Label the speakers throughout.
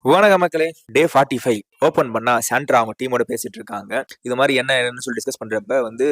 Speaker 1: வணக்கம் மக்களே. டே 45 ஓப்பன் பண்ணா சாண்ட்ரா அவங்க டீமோட பேசிட்டு இருக்காங்க. இது மாதிரி என்னன்னு சொல்லி டிஸ்கஸ் பண்றப்ப வந்து,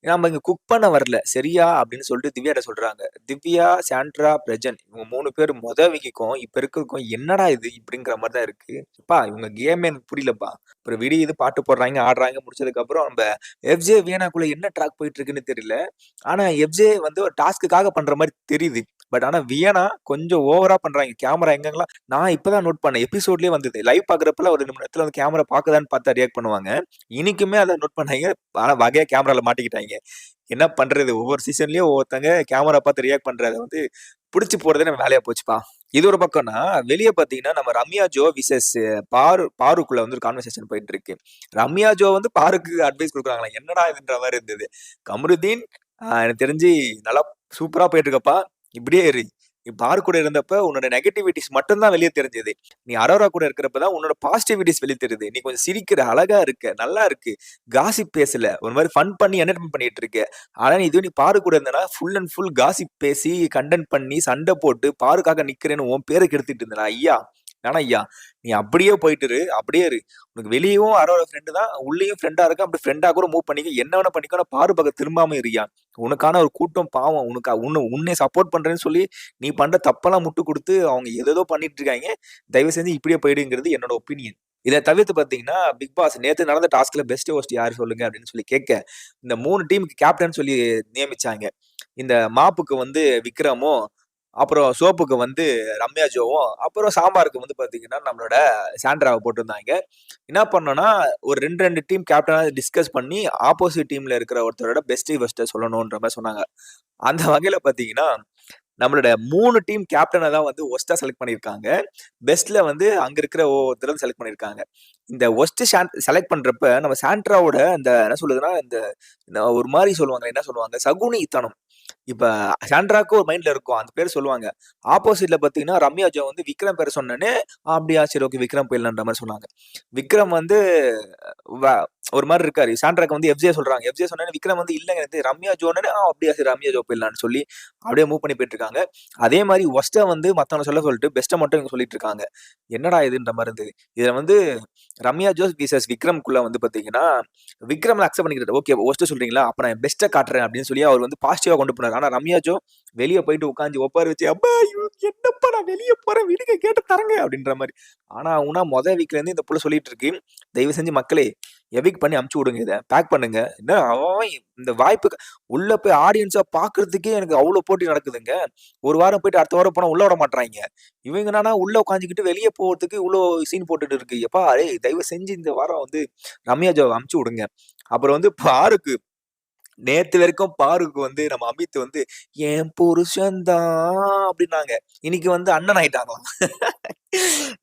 Speaker 1: "நாம இங்க குக் பண்ண வரல. சரியா?" அப்படின்னு சொல்லிட்டு திவ்யாட்ட சொல்றாங்க. திவ்யா, சாண்ட்ரா, பிரஜன் இவங்க 3 பேர் விக்கிக்கும், இப்ப இருக்கறதுக்கும் என்னடா இது? இப்படிங்கிற மாரி தான் இருக்கு. "எப்பா இவங்க கேமே எனக்கு புரியலப்பா." அப்புறம் விடியுது பாட்டு போடுறாய்ங்க, ஆடுறாய்ங்க. முடிச்சதுக்கப்புறம் நம்ப எஃப்ஜே வியன்னாக்குள்ள என்ன ட்ராக் போயிட்டு இருக்குன்னு தெரியல. ஆனா எஃப்ஜே வந்து ஒரு டாஸ்க்குக்காக பண்ற மாரி தெரியுது. பட் ஆனா வியன்னா கொஞ்சம் ஓவரா பண்றாய்ங்க. கேமரா எங்கெங்கலாம் நான் இப்ப தான் நோட் பண்ணேன். எபிசோட்லயே வந்தது. லைவ் பார்க்குறப்பலாம் ஒரு 2 மணி நேரத்துல வந்து கேமரா பாக்குதான்னு பார்த்தா ரியாக்ட் பண்ணுவாங்க. இன்னைக்குமே அத நோட் பண்ணாய்ங்க. ஆனா வகையா கேமரால மாட்டிக்கிட்டாய்ங்க. என்ன பண்றது? ஒவ்வொரு சீசன்லயும் ஒவ்வொருத்தங்க கேமரா பார்த்து ரியாக்ட் பண்றத வந்து புடிச்சு போடுறதே நம்ம வேலையா போச்சுப்பா. இது ஒரு பக்கம்னா, வெளிய பார்த்தீங்கன்னா, நம்ம ரம்யா ஜோ விசஸ் பாருக்குள்ள வந்து ஒரு கான்வர்சேஷன் போயிட்டு இருக்கு. ரம்யா ஜோ வந்து பாருக்கு அட்வைஸ் குடுக்குறாங்களாம். என்னடா இதுன்ற மாரி இருந்தது. கமருதீன் எனக்கு தெரிஞ்சு நல்லா சூப்பரா போயிட்டு இருக்கப்பா. இப்படியே இரு. நீ பாரு கூட இருந்தப்ப உன்னோட நெகட்டிவிட்டீஸ் மட்டும் தான் வெளிய தெரிஞ்சது. நீ அரோரா கூட இருக்கிறப்ப தான் உன்னோட பாசிட்டிவிட்டீஸ் வெளிய தெரியுது. நீ கொஞ்சம் சிரிக்கிற, அழகா இருக்க, நல்லா இருக்கு. காசிப் பேசல. ஒரு மாரி ஃபன் பண்ணி என்டர்டெயின் பண்ணிட்டு இருக்க. ஆனா நீ பாரு கூட இருந்தனா, ஃபுல் அண்ட் ஃபுல் காசிப் பேசி, கண்டென்ட் பண்ணி, சண்ட போட்டு, பாருக்காக நிக்கிறேன்னு உன் பேர கெடுத்துட்டு இருந்தடா ஐயா! வேணாம் ஐயா. நீ அப்படியே போயிட்டு இரு. அப்படியே இரு. உனக்கு வெளியவும் அரோரா ஃப்ரெண்ட் தான். உள்ளேயும் ஃப்ரெண்டா இருக்க. அப்படி ஃப்ரெண்டா கூட மூவ் பண்ணிக்க. என்ன வேணா பண்ணிக்கோ. ஆனா பாரு பக்கம் திரும்பாம இருய்யா. உனக்கான ஒரு கூட்டம் பாவம். உன்னை சப்போர்ட் பண்றேன்னு சொல்லி, நீ பண்ற தப்பெல்லாம் முட்டு குடுத்து, அவங்க ஏதேதோ பண்ணிட்டு இருக்காய்ங்க. தயவு செஞ்சு இப்படியே போயிடுங்கிறது என்னோட ஒப்பீனியன். இத தவிர்த்து பார்த்தீங்கன்னா, பிக் பாஸ் நேத்து நடந்த டாஸ்க்ல பெஸ்ட் ஹோஸ்ட் யாரு சொல்லுங்க அப்படின்னு சொல்லி கேட்க, இந்த 3 டீமுக்கு கேப்டன் சொல்லி நியமிச்சாங்க. இந்த மாப்புக்கு வந்து விக்ரமும், அப்புறம் சோப்புக்கு வந்து ரம்யா ஜோவும், அப்புறம் சாம்பாருக்கு வந்து பார்த்தீங்கன்னா, நம்மளோட சாண்ட்ராவ போட்டிருந்தாங்க. என்ன பண்ணோம்னா, ஒரு 2 டீம் கேப்டனா டிஸ்கஸ் பண்ணி, ஆப்போசிட் டீம்ல இருக்கிற ஒருத்தரோட பெஸ்ட் ஃபர்ஸ்ட்ட சொல்லணுன்ற மாரி சொன்னாங்க. அந்த வகையில பார்த்தீங்கன்னா, நம்மளோட 3 டீம் கேப்டன தான் வந்து வொர்ஸ்ட்டா செலக்ட் பண்ணியிருக்காங்க. பெஸ்ட்ல வந்து அங்க இருக்கிற ஒவ்வொருத்தரும் செலக்ட் பண்ணியிருக்காங்க. இந்த வொர்ஸ்ட் செலக்ட் பண்றப்ப நம்ம சாண்ட்ராவோட அந்த என்ன சொல்றதுன்னா, இந்த இந்த ஒரு மாரி சொல்லுவாங்க. என்ன சொல்லுவாங்க? சகுனித்தனம். இப்ப சாண்ட்ராக்கு ஒரு மைண்ட்ல இருக்கும். அந்த பேர் சொல்லுவாங்க. ஆப்போசிட்ல பார்த்தீங்கன்னா, ரம்யா ஜோ வந்து விக்ரம் பேர சொன்னோனே, "அப்படியா சரி ஓகே விக்ரம் போயிடலான்ற" மாரி சொன்னாங்க. விக்ரம் வந்து வ ஒரு மாரி இருக்காரு. சாண்ட்ராக்கு வந்து எஃப்ஜே சொல்றாங்க. எஃப்ஜே சொன்னோனே விக்ரம் வந்து இல்லங்க இது ரம்யா ஜோன்னோனே, அப்படியா சரி ரம்யா ஜோ போயிடலான்னு சொல்லி அப்படியே மூவ் பண்ணி போயிட்டு இருக்காங்க. அதே மாரி வொர்ஸ்ட்ட வந்து மத்தவங்கள சொல்லிட்டு பெஸ்ட்ட மட்டும் இவங்க சொல்லிட்டு இருக்காங்க. என்னடா இதுன்ற மாரி இருந்தது. இதுல வந்து ரம்யா ஜோஸ் விசஸ் விக்ரம்க்குள்ள வந்து பார்த்தீங்கன்னா, விக்ரம் அக்செப்ட் பண்ணிக்கிறாரு. ஓகே வொர்ஸ்ட்ட சொல்றீங்களா? அப்ப நான் என் பெஸ்ட்ட காட்டுறேன் அப்படின்னு சொல்லி அவர் வந்து பாசிட்டிவா கொண்டு போனாரு. ஆனா ரம்யா ஜோ வெளிய போயிட்டு உட்கார்ந்து ஒப்பார வச்சு, "அப்பா ஐயோ! என்னப்பா நான் வெளிய போறேன். விடுங்க கேட்ட தரங்க" அப்படின்ற மாரி. ஆனா ஊனா வீக்ல இருந்து இந்த புள்ள சொல்லிட்டு இருக்கு. தயவு செஞ்சு மக்களே எவிக்ட் பண்ணி அனுப்பிச்சு விடுங்க இத. பேக் பண்ணுங்க. என்ன அவன் அவன் இந்த வாய்ப்புக்கு உள்ள போய் ஆடியன்ஸா பார்க்கறதுக்கே எனக்கு அவ்ளோ போட்டி நடக்குதுங்க. ஒரு வாரம் போயிட்டு அடுத்த வாரம் போனா உள்ள விட மாட்றாய்ங்க. இவங்க என்னன்னா உள்ள உட்காந்துக்கிட்டு வெளிய போறதுக்கு இவ்ளோ சீன் போட்டுட்டு இருக்கு. எப்பா டேய் தயவு செஞ்சு இந்த வாரம் வந்து ரம்யா ஜோவ அனுப்பிச்சு விடுங்க. அப்புறம் வந்து பாருக்கு நேத்து வரைக்கும் பாருக்கு வந்து நம்ம அமித் வந்து, "என் புருஷன் தான்" அப்படின்னாங்க. இன்னைக்கு வந்து அண்ணன் ஆயிட்டாங்களாம்.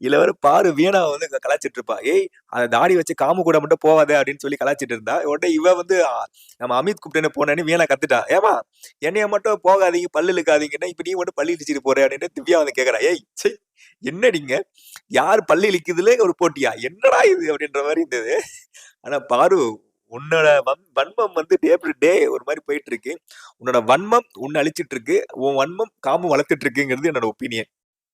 Speaker 1: இதுல வேற பாரு வீணாவ வந்து கலாய்ச்சிட்டு இருப்பா. "ஏய் அந்த தாடி வச்சு காமு கூட மட்டும் போவாத" அப்படின்னு சொல்லி கலாய்ச்சிட்டு இருந்தா. உடனே இவ வந்து நம்ம அமித் கூப்பிட்டேன்னு போனோனே வீணா கத்துட்டா. "ஏம்மா என்னைய மட்டும் போகாதீங்க, பல்லு இழுக்காதீங்கன்னா, இப்ப நீ மட்டும் பல்லு இளிச்சிட்டு போற" அப்படின்னு திவ்யா வந்து கேட்கிறா. "ஏய் ச்சை என்னடிங்க? யார் பல்லு இளிக்குதுல ஒரு போட்டியா? என்னடா இது?" அப்படின்ற மாரி இருந்தது. ஆனா பாரு உன்னோட வன்மம் வந்து டே பை டே ஒரு மாரி போயிட்டு இருக்கு. உன்னோட வன்மம் உன்ன அழிச்சிட்டு இருக்கு. உன் வன்மம் காமம் வளர்த்துட்டு இருக்குங்கிறது என்னோட ஒப்பீனியன்.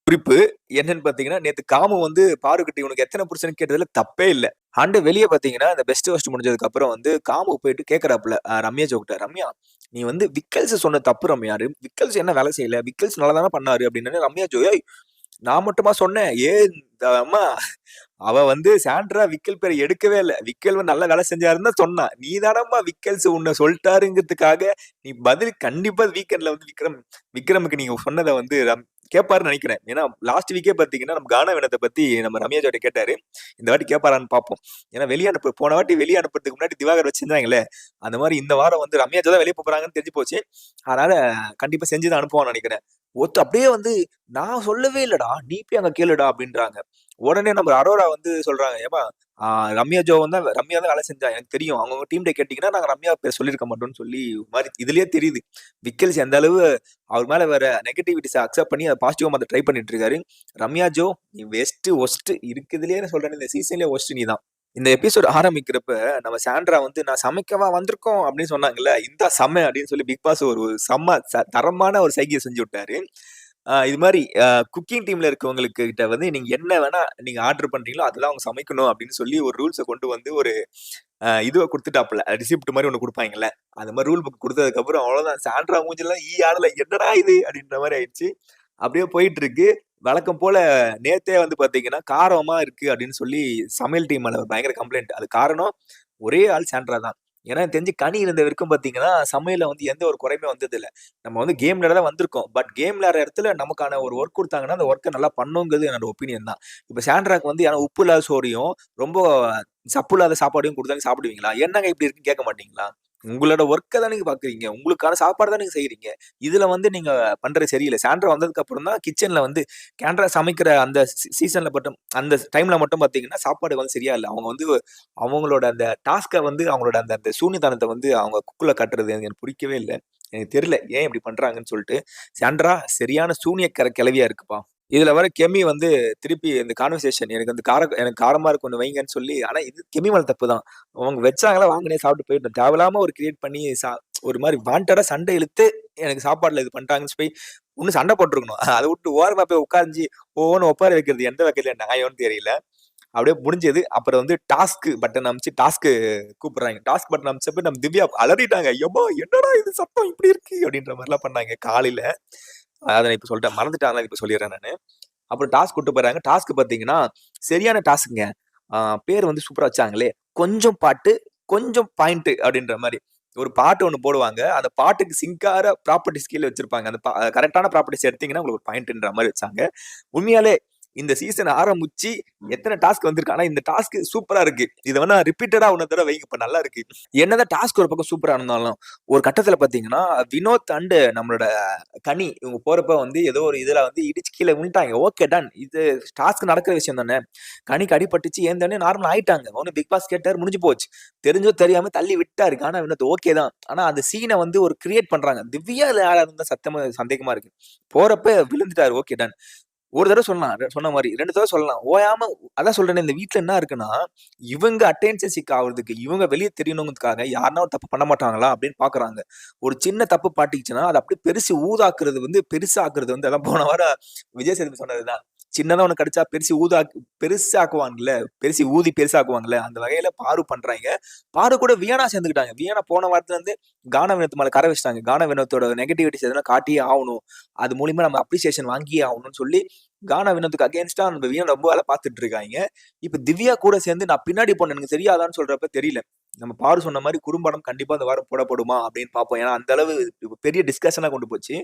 Speaker 1: குறிப்பு என்னன்னு பார்த்தீங்கன்னா, நேத்து காமு வந்து பாருகிட்ட "உனக்கு எத்தன புருஷன்னு?" கேட்டதுல தப்பே இல்ல. அண்ட் வெளிய பார்த்தீங்கன்னா, இந்த பெஸ்ட் ஹோஸ்ட் முடிஞ்சதுக்கு அப்புறம் வந்து காமு போயிட்டு கேட்கிறாப்புல ரம்யா ஜோகிட்ட, "ரம்யா நீ வந்து விக்கல்ஸ் சொன்னது தப்பு ரம்யா. விக்கல்ஸ் என்ன வேலை செய்யல? விக்கல்ஸ் நல்லா தானே பண்ணாரு" அப்படின்னோனே ரம்யா ஜோ, "ஏய் நான் மட்டுமா சொன்னேன்? ஏன் அம்மா அவ வந்து சாண்ட்ரா விக்கல் பேர எடுக்கவே இல்ல. விக்கல் வந்து நல்ல வேலை செஞ்சாருன்னு தான் சொன்னா. நீ தானம்மா விக்கல்ஸ் உன்ன சொல்ட்டாருங்கிறதுக்காக, நீ பதில் கண்டிப்பா வீக்கெண்ட்ல வந்து விக்ரமுக்கு நீங்க சொன்னத வந்து கேட்பாருன்னு நெனைக்கிறேன். ஏன்னா லாஸ்ட் வீக்கே பார்த்தீங்கன்னா, நம்ம கானவினத்த பத்தி நம்ம ரம்யா ஜோட்ட கேட்டாரு. இந்த வாட்டி கேட்பாரான்னு பார்ப்போம். ஏன்னா போன வாட்டி வெளிய அனுப்புறதுக்கு முன்னாடி திவாகர் வச்சிருந்தாங்கல்ல, அந்த மாரி இந்த வாரம் வந்து ரம்யா ஜோ தான் வெளிய போறாங்கன்னு தெரிஞ்சு போச்சு. அதனால கண்டிப்பா செஞ்சு தான் அனுப்புவான்னு நெனைக்கிறேன். அப்படியே வந்து நான் சொல்லவே இல்லடா. நீ போய் அங்க கேளுடா அப்டின்றாங்க. உடனே நம்ம அரோரா வந்து சொல்றாங்க, ஏம்மா ரம்யா தான் வேலை செஞ்சா. எனக்கு தெரியும். அவங்கவங்க டீம்ட்ட கேட்டீங்கன்னா, நாங்க ரம்யா பேர் சொல்லியிருக்க மாட்டோம்னு சொல்லி ஒரு மாரி இதுலயே தெரியுது. விக்கல்ஸ் எந்த அளவு அவர் மேல வர நெகட்டிவிட்டீஸ அக்செப்ட் பண்ணி அத பாசிட்டிவா மாத்த ட்ரை பண்ணிட்டு இருக்காரு. ரம்யா ஜோ நீ வொர்ஸ்ட் இருக்குதுலயே நான் சொல்றேனே இந்த சீசன்லயே வொர்ஸ்ட் நீ தான். இந்த எபிசோட் ஆரம்பிக்கிறப்ப நம்ம சாண்ட்ரா வந்து நான் சமைக்கவா வந்திருக்கோம் அப்படின்னு சொன்னாங்கல்ல. இந்தா சம அப்படின்னு சொல்லி பிக் பாஸ் ஒரு செம்ம தரமான ஒரு சைகைய செஞ்சு விட்டாரு. இது மாரி குக்கிங் டீம்ல இருக்கவங்களுக்கு கிட்ட வந்து நீங்க என்ன வேணா நீங்க ஆர்டர் பண்றீங்களோ, அதெல்லாம் அவங்க சமைக்கணும் அப்படின்னு சொல்லி ஒரு ரூல்ஸ கொண்டு வந்து ஒரு இதுவ குடுத்துட்டாப்புல. ரிசிப்ட் மாரி ஒண்ணு குடுப்பாய்ங்கல்ல. அந்த மாரி ரூல் புக் குடுத்ததுக்கப்புறம் அவ்வளோதான். சாண்ட்ரா மூஞ்சிலலாம் ஆடல. என்னடா இது அப்படின்ற மாரி ஆயிடுச்சு. அப்படியே போயிட்டு இருக்கு. வழக்கம் போல நேத்தே வந்து பார்த்தீங்கன்னா, காரமா இருக்கு அப்படின்னு சொல்லி சமையல் டீம் மேல பயங்கர கம்ப்ளைண்ட். அது காரணம் ஒரே ஆள் சாண்ட்ரா தான். ஏன்னா எனக்கு தெரிஞ்சு கனி இருந்த வரைக்கும் பார்த்தீங்கன்னா, சமையல்ல வந்து எந்த ஒரு குறையுமே வந்ததில்ல. நம்ம வந்து கேம் விளையாட தான் வந்திருக்கோம். பட் கேம் விளையாடுற இடத்துல நமக்கான ஒரு ஒர்க் குடுத்தாங்கன்னா, அந்த ஒர்க்க நல்லா பண்ணணுங்கிறது என்னோட ஒப்பீனியன் தான். இப்ப சாண்ட்ராக்கு வந்து ஏன்னா உப்பு இல்லாத சோறையும், ரொம்ப சப்பு இல்லாத சாப்பாடையும் குடுத்தா சாப்பிடுவீங்களா? என்னங்க இப்படி இருக்குன்னு கேட்க மாட்டீங்களா? உங்களோட ஒர்க்க தான் நீங்க பார்க்குறீங்க. உங்களுக்கான சாப்பாடு தான் நீங்க செய்றீங்க. இதுல வந்து நீங்க பண்றது சரியில்ல. சாண்ட்ரா வந்ததுக்கு அப்புறம் தான் கிட்சன்ல வந்து கேண்ட்ரா சமைக்கிற அந்த சீசன்ல மட்டும் அந்த டைம்ல மட்டும் பார்த்தீங்கன்னா, சாப்பாடு வந்து சரியா இல்ல. அவங்க வந்து அவங்களோட அந்த டாஸ்க்க வந்து அவங்களோட அந்த அந்த சூனியத்தனத்த வந்து அவங்க குக்குல காட்டுறது எனக்கு பிடிக்கவே இல்ல. எனக்கு தெரியல. ஏன் இப்படி பண்றாங்கன்னு சொல்ட்டு. சாண்ட்ரா சரியான சூனியக்கார கிழவியா இருக்குப்பா. இதுல வேற கெமி வந்து திருப்பி இந்த கான்வர்சேஷன் எனக்கு வந்து எனக்கு காரமா இருக்கு ஒண்ணு வைங்கன்னு சொல்லி, ஆனா இது கெமி மேல தப்பு தான். அவங்க வச்சாங்களா வாங்கினே சாப்பிட்டு போயிட்டோம். தேவையில்லாம ஒரு கிரியேட் பண்ணி ஒரு மாரி வாண்டடா சண்டை இழுத்து எனக்கு சாப்பாடுல இது பண்ணிட்டாங்கன்னு போய் இன்னும் சண்டை போட்டுருக்கணும். அத விட்டு ஓரமா போய் உட்கார்ந்து ஒவ்வொன்னு ஒப்பார வைக்கிறது எந்த வகையில நியாயம்னு தெரியல. அப்படியே முடிஞ்சது. அப்புறம் வந்து டாஸ்க் பட்டன் அமுச்சு டாஸ்க்கு கூப்பிடுறாங்க. டாஸ்க் பட்டன் அமுச்சப்ப நம்ம திவ்யா அலறிட்டாங்க. "எம்மா என்னடா இது சத்தம் இப்படி இருக்கு?" அப்படின்ற மாரிலாம் பண்ணாங்க காலையில. அத நான் இப்ப சொல்லிட்டேன். மறந்துட்டேன். அதனால இப்ப சொல்லிர்றேன் நானு. அப்புறம் டாஸ்க் கூட்டு போறாங்க. டாஸ்க் பார்த்தீங்கன்னா, சரியான டாஸ்க்ங்க. ஆ பேர் வந்து சூப்பரா வச்சாங்களே! கொஞ்சம் பாட்டு, கொஞ்சம் பாயிண்ட் அப்படின்ற மாரி. ஒரு பாட்டு ஒண்ணு போடுவாங்க. அந்த பாட்டுக்கு சிங்க்கார ப்ராப்பர்ட்டீஸ் கீழ வச்சிருப்பாங்க. அந்த கரெக்ட்டான ப்ராப்பர்ட்டீஸ் எடுத்தீங்கன்னா, உங்களுக்கு ஒரு பாயிண்ட்ன்ற மாரி வச்சாங்க. உண்மையாலே இந்த சீசன் ஆரம்பிச்சு எத்தன டாஸ்க் வந்திருக்கு. ஆனா இந்த டாஸ்க் சூப்பரா இருக்கு. இத வேணா ரிப்பீட்டடா இன்னொரு தடவ வைங்க. இப்ப நல்லா இருக்கு. என்னதான் டாஸ்க் ஒரு பக்கம் சூப்பரா இருந்தாலும், ஒரு கட்டத்துல பார்த்தீங்கன்னா, வினோத் அண்ட் நம்மளோட கனி இவங்க போறப்ப வந்து ஏதோ ஒரு இதுல வந்து இடிச்சு கீழ விழுந்துட்டாங்க. Okay done. இது டாஸ்க் நடக்கிற விஷயம் தானே. கனிக்கு அடிபட்டுச்சு ஏந்தோனே நார்மல் ஆயிட்டாங்க. ஒண்ணும் பிக் பாஸ் கேட்டாரு முடிஞ்சு போச்சு. தெரிஞ்சோ தெரியாம தள்ளி விட்டாரு. ஆனா வினோத் ஓகே தான். ஆனா அந்த சீன வந்து ஒரு கிரியேட் பண்றாங்க. திவ்யா இல்ல யாரா இருந்தா சத்தமா சந்தேகமா இருக்கு. போறப்ப விழுந்துட்டாரு. Okay done. ஒரு தடவ சொல்லலாம். சொன்ன மாரி 2 தடவ சொல்லலாம். ஓயாம அதான் சொல்றேனே இந்த வீட்ல என்ன இருக்குன்னா, இவங்க அட்டென்ஷன் சீக் ஆவுறதுக்கு, இவங்க வெளிய தெரியணும்ங்கறதுக்காக யாருனா ஒரு தப்பு பண்ண மாட்டாங்களா அப்படின்னு பார்க்குறாங்க. ஒரு சின்ன தப்பு மாட்டிக்கிச்சுன்னா, அத அப்படியே பெருசு ஊதாக்குறது வந்து பெருசாக்குறது வந்து அதான் போன வாரம் விஜய் சேதுபதி சொன்னது தான். சின்னதா ஒண்ணு கடிச்சா பெருசாக்குவாங்கல்ல. ஊதி பெருசாக்குவாங்கல்ல. அந்த வகையில பாரு பண்றாய்ங்க. பாரு கூட வியானா சேர்ந்துக்கிட்டாங்க. வியானா போன வாரத்துல இருந்து கானா வினோத் மேல கரை வச்சுட்டாங்க. கானா வினோத்தோட நெகட்டிவிட்டீஸ் எதனா காட்டியே ஆவணும். அது மூலியமா நம்ம அப்ரிசியேஷன் வாங்கியே ஆவணும்னு சொல்லி கானா வினோத்துக்கு அகைன்ஸ்டா அந்த வியான் ரொம்ப வேல பார்த்துட்டு இருக்காய்ங்க. இப்ப திவ்யா கூட சேர்ந்து நான் பின்னாடி போனேன் எனக்கு தெரியாதான்னு சொல்றப்ப தெரியல. நம்ம பாரு சொன்ன மாரி குறும்படம் கண்டிப்பா இந்த வாரம் போடப்படுமா அப்படின்னு பார்ப்போம். ஏன்னா அந்த அளவு பெரிய டிஸ்கஷனா கொண்டு போச்சு.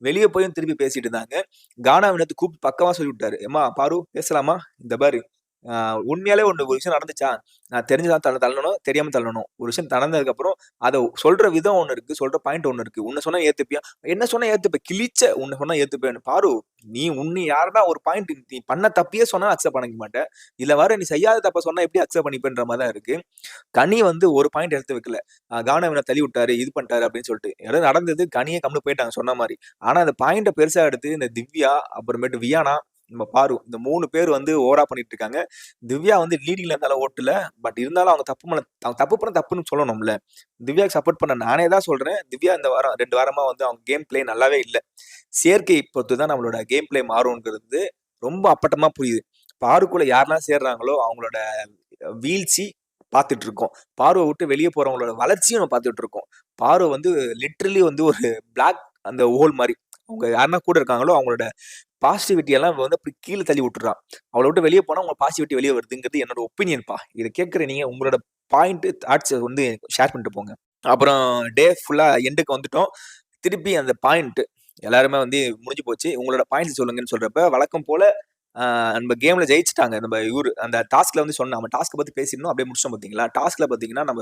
Speaker 1: வெளிய போயும் திருப்பி பேசிட்டு இருந்தாங்க. கானா வினோத் கூப்பிட்டு பக்கவா சொல்லி விட்டாரு. "எம்மா பாரு பேசலாமா? இந்த பாரு அ உண்மையாலே ஒரு விஷயம் நடந்துச்சா? நான் தெரிஞ்சு தான் தள்ளணும், தெரியாம தள்ளணும். ஒரு விஷயம் நடந்ததுக்கு அப்புறம் அத சொல்ற விதம் ஒண்ணு இருக்கு. சொல்ற பாயிண்ட் ஒண்ணு இருக்கு. உன்ன சொன்னா ஏத்துப்பியா? என்ன சொன்னா ஏத்துப்பேன். கிழிச்ச உன்ன சொன்னா ஏத்துப்பேன்னு. பாரு நீ யாருடா ஒரு பாயிண்ட் நீ பண்ண தப்பையே சொன்னா அக்செப்ட் பண்ணிக்க மாட்ட. இதுல வேற நீ செய்யாத தப்ப சொன்னா எப்படி அக்செப்ட் பண்ணிப்பேன்ற மாரி தான் இருக்கு. கனி வந்து ஒரு பாயிண்ட் எடுத்து வைக்கல. கானா தள்ளி விட்டாரு, இது பண்ணிட்டாரு அப்படின்னு சொல்லிட்டு. ஏதோ நடந்தது கனியே கம்முனு போயிட்டாங்க சொன்ன மாரி. ஆனா அந்த பாயிண்ட்ட பெருசா எடுத்து இந்த திவ்யா, அப்புறமேட்டு வியானா, நம்ம பாரு இந்த 3 பேர் வந்து ஓவரா பண்ணிட்டு இருக்காங்க. திவ்யா வந்து லீடிங்ல இருந்தாலும் ஓட்டல. பட் இருந்தாலும் அவங்க தப்பு பண்ண தப்புன்னு சொல்லணும்ல. திவ்யாக்கு சப்போர்ட் பண்ண நானே தான் சொல்றேன். திவ்யா இந்த வாரம் 2 வாரமா வந்து அவங்க கேம் பிளே நல்லாவே இல்ல. சேர்க்கை பொறுத்து தான் நம்மளோட கேம் பிளே மாறும்ங்கிறது ரொம்ப அப்பட்டமா புரியுது. பாருக்குள்ள யாரெல்லாம் சேர்றாங்களோ அவங்களோட வீழ்ச்சி பார்த்துட்டு இருக்கோம். பார்வ விட்டு வெளிய போறவங்களோட வளர்ச்சியும் நம்ம பார்த்துட்டு இருக்கோம். பார்வ வந்து லிட்டரலி வந்து ஒரு பிளாக் அந்த ஹோல் மாரி. அவங்க யாரெல்லாம் கூட இருக்காங்களோ அவங்களோட பாசிட்டிவிட்டி எல்லாம் வந்து அப்படி கீழ தள்ளி விட்டுர்றான். அவள விட்டு வெளிய போனா உங்க பாசிட்டிவிட்டி வெளிய வருதுங்கிறது என்னோட ஒப்பீனியன்ப்பா. இத கேட்கிற நீங்க உங்களோட பாயிண்ட், தாட்ஸ் வந்து ஷேர் பண்ணிட்டு போங்க. அப்புறம் டே ஃபுல்லா எண்டுக்கு வந்துட்டோம். திருப்பி அந்த பாயிண்ட் எல்லாருமே வந்து முடிஞ்சு போச்சு. உங்களோட பாயிண்ட்ஸ் சொல்லுங்கன்னு சொல்றப்ப, வழக்கம் போல நம்ம கேம்ல ஜெயிச்சுட்டாங்க. நம்ம அந்த டாஸ்க்ல வந்து சொன்னோம். நம்ம டாஸ்க்க பத்தி பேசியிருந்தோம். அப்படியே முடிச்சிட்டோம் பார்த்தீங்களா? டாஸ்க்ல பார்த்தீங்கன்னா, நம்ம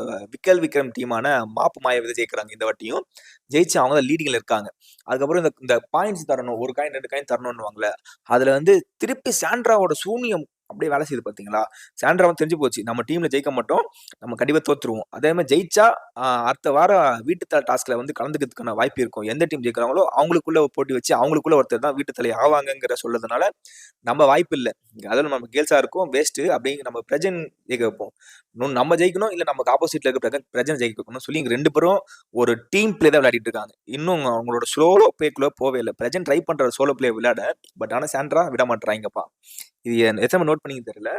Speaker 1: விக்ரம் டீமான மாப்பு மாயாவதி ஜெயிக்கிறாங்க இந்த வாட்டியும். ஜெயிச்சு அவங்க தான் லீடிங்ல இருக்காங்க. அதுக்கப்புறம் இந்த இந்த பாயிண்ட்ஸ் தரணும். 1 காயின் 2 காயின் தரணுன்னுவாங்கல்ல. அதுல வந்து திருப்பி சாண்ட்ராவோட சூனியம் அப்படியே வேலை செய்யுது பார்த்தீங்களா? சாண்ட்ரா வந்து தெரிஞ்சு போச்சு. நம்ம டீம்ல ஜெயிக்க மாட்டோம். நம்ம கண்டிப்பா தோத்துருவோம். அதே மாரி ஜெயிச்சா அடுத்த வாரம் வீட்டு டாஸ்க்ல வந்து கலந்துக்கிறதுக்கான வாய்ப்பு இருக்கும். எந்த டீம் ஜெயிக்கிறாங்களோ அவங்களுக்குள்ள ஒரு போட்டி வச்சு அவங்களுக்குள்ள ஒருத்தர் தான் வீட்டு தலை ஆவாங்கங்கிற சொல்லதுனால, நம்ம வாய்ப்பு இல்ல. அதுவும் நம்ம கேர்ள்ஸா இருக்கோம் வேஸ்ட்டு அப்படிங்கிற நம்ம பிரஜன் ஜெயிக்க வைப்போம். நம்ம ஜெயிக்கணும், இல்ல நமக்கு ஆப்போசிட்ல இருக்க பிரஜனை ஜெயிக்க வைக்கணும்னு சொல்லி இங்க 2 பேரும் ஒரு டீம் பிளே தான் விளையாடிட்டு இருக்காங்க. இன்னும் அவங்களோட சோலோ பிளேக்குள்ள போவே இல்ல. பிரஜன் ட்ரை பண்ற சோலோ பிளே விளையாட. பட் ஆனா சாண்ட்ரா விட மாட்றாய்ங்கப்பா. இது எத்தன நோட் பண்ணீங்கன்னு தெரியல.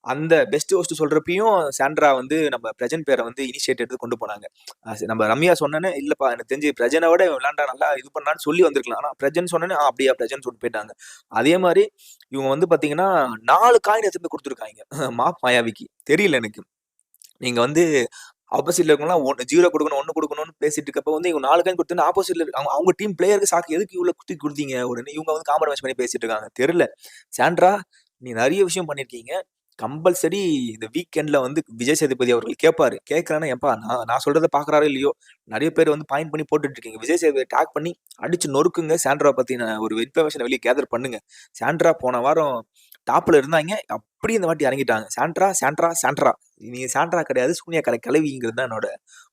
Speaker 1: அந்த பெஸ்ட் ஹோஸ்ட் சொல்றப்பயும் சாண்ட்ரா வந்து நம்ம பிரஜன் பேரை வந்து இனிஷியேட் எடுத்து கொண்டு போனாங்க. நம்ம ரம்யா சொன்னோனே, இல்லப்பா எனக்கு தெரிஞ்சு பிரஜனை விட இவன் விளையாண்டா நல்லா இது பண்ணான்னு சொல்லி வந்திருக்கலாம். ஆனா பிரஜன் சொன்னோனே, அப்படியா பிரஜன் சொல்லிட்டு போயிட்டாங்க. அதே மாரி இவங்க வந்து பாத்தீங்கன்னா 4 காயின் எடுத்துட்டு போய் குடுத்துருக்காய்ங்க. மாயாவிக்கு. தெரியல எனக்கு. நீங்க வந்து ஆப்போசிட்ல இருக்கவங்கலாம் 0 குடுக்கணும், 1 குடுக்கணும்னு பேசிட்டு இருக்கப்ப வந்து இவங்க 4 காயின் குடுத்தோனே ஆப்போசிட்ல அவங்க டீம் பிளேயருக்கு ஷாக். எதுக்கு இவ்ளோ தூக்கி குடுத்தீங்க? உடனே இவங்க வந்து காம்ப்ரமைஸ் பண்ணி பேசிட்டு இருக்காங்க. தெரியல. சாண்ட்ரா நீ நெறைய விஷயம் பண்ணியிருக்கீங்க. கம்பல்சரி இந்த வீக்கெண்ட்ல வந்து விஜய் சேதுபதி அவர்கள் கேட்பாரு. கேட்கலன்னா, "ஏம்பா நான் நான் சொல்றத பார்க்குறாரோ இல்லையோ, நெறைய பேர் வந்து பாயிண்ட் பண்ணி போட்டுட்டு இருக்கீங்க. விஜய் சேதுபதிய டேக் பண்ணி அடிச்சு நொறுக்குங்க. சாண்ட்ரா பத்தின ஒரு இன்ஃபர்மேஷன வெளிய கேதர் பண்ணுங்க." சாண்ட்ரா போன வாரம் டாப்ல இருந்தாய்ங்க. அப்படியே இந்த வாட்டி இறங்கிட்டாங்க. சாண்ட்ரா. நீங்க சாண்ட்ரா கிடையாது. சூனியா கிழவிங்கிறது தான் என்னோட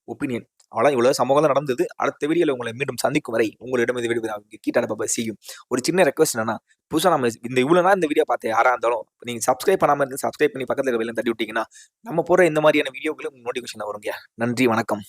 Speaker 1: ஒப்பீனியன். அவ்வளதான் இவ்வளவு சம்பவம் தான் நடந்தது. அடுத்த வீடியோல உங்களை மீண்டும் சந்திக்கும் வரை உங்களிடம் இது விடைபெறுகிறேன். கீட்டான பாப்பா செய்யும். ஒரு சின்ன ரெக்வெஸ்ட் என்னன்னா, புதுசா நம்ம இவ்வளவு நாள் இந்த வீடியோ பார்த்த யாரா இருந்தாலும், நீங்க சப்ஸ்கிரைப் பண்ணாம இருந்து சப்ஸ்கிரைப் பண்ணி பக்கத்துல இருக்க பெல்ல தட்டி விட்டீங்கன்னா, நம்ம போடுற இந்த மாதிரியான வீடியோக்களும் நோட்டிஃபிகேஷன் வருங்க. நன்றி, வணக்கம்.